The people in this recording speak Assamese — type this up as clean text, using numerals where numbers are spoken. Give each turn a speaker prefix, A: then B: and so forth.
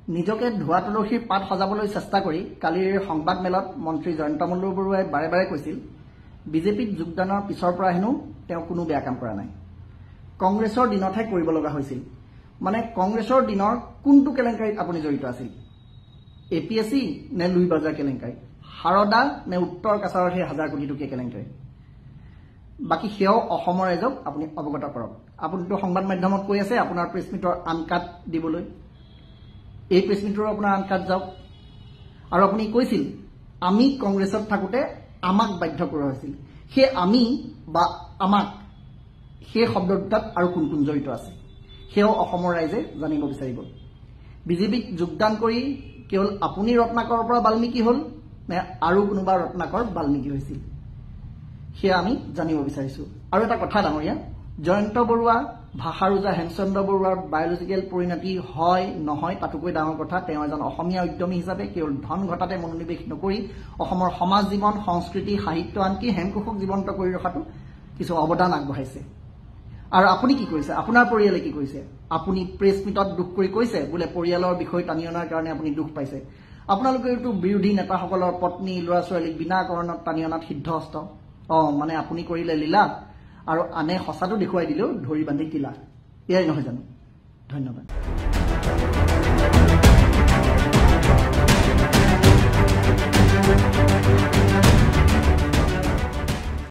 A: নিজকে ধোৱা তুলসীৰ পাত সজাবলৈ চেষ্টা কৰি কালিৰ সংবাদ মেলত মন্ত্ৰী জয়ন্ত মল্ল বৰুৱাই বাৰে বাৰে কৈছিল বিজেপিত যোগদানৰ পিছৰ পৰা হেনো তেওঁ কোনো বেয়া কাম কৰা নাই। কংগ্ৰেছৰ দিনতহে কৰিব লগা হৈছিল। মানে কংগ্ৰেছৰ দিনৰ কোনটো কেলেংকাৰীত আপুনি জড়িত আছিল? APSC নে লুই বাজাৰ কেলেংকাৰী, হাৰদা নে উত্তৰ কাছাৰৰ সেই 1000 কোটি টকীয়া কেলেংকাৰী? বাকী সেয়াও অসমৰ ৰাইজক আপুনি অৱগত কৰক। আপুনিতো সংবাদ মাধ্যমত কৈ আছে আপোনাৰ প্ৰেছ মিটৰ আনকাট দিবলৈ, এই প্ৰেছ মিটৰ আপোনাৰ আনকাট যাওক। আৰু আপুনি কৈছিল আমি কংগ্ৰেছত থাকোঁতে আমাক বাধ্য কৰা হৈছিল। সেই আমি বা আমাক সেই শব্দ দুটাত আৰু কোন কোন জড়িত আছে সেয়াও অসমৰ ৰাইজে জানিব বিচাৰিব। বিজেপিত যোগদান কৰি কেৱল আপুনি ৰত্নাকৰৰ পৰা বাল্মীকি হ'ল নে আৰু কোনোবা ৰত্নাকৰ বাল্মীকি হৈছিল সেয়া আমি জানিব বিচাৰিছোঁ। আৰু এটা কথা ডাঙৰীয়া, জয়ন্ত বৰুৱা, ভাষাৰুজা হেমচন্দ্ৰ বৰুৱাৰ বায়'লজিকেল পৰিণতি হয় নহয় তাতোকৈ ডাঙৰ কথা, তেওঁ এজন অসমীয়া উদ্যমী হিচাপে কেৱল ধন ঘটাতে মনোনিৱেশ নকৰি অসমৰ সমাজ জীৱন, সংস্কৃতি, সাহিত্য, আনকি হেমকোষক জীৱন্ত কৰি ৰখাটো কিছু অৱদান আগবঢ়াইছে। আৰু আপুনি কি কৰিছে? আপোনাৰ পৰিয়ালে কি কৰিছে? আপুনি প্ৰেছ মিটত দুখ কৰি কৈছে বোলে পৰিয়ালৰ বিষয় টানি অনাৰ কাৰণে আপুনি দুখ পাইছে। আপোনালোকেতো বিৰোধী নেতাসকলৰ পত্নী, ল'ৰা ছোৱালীক বিনা কাৰণত টানি অনাত সিদ্ধহস্ত। মানে আপুনি কৰিলে লীলা আৰু আনে সঁচাটো দেখুৱাই দিলেও ধৰি বান্ধি কিলা, এয়াই নহয় জানো? ধন্যবাদ।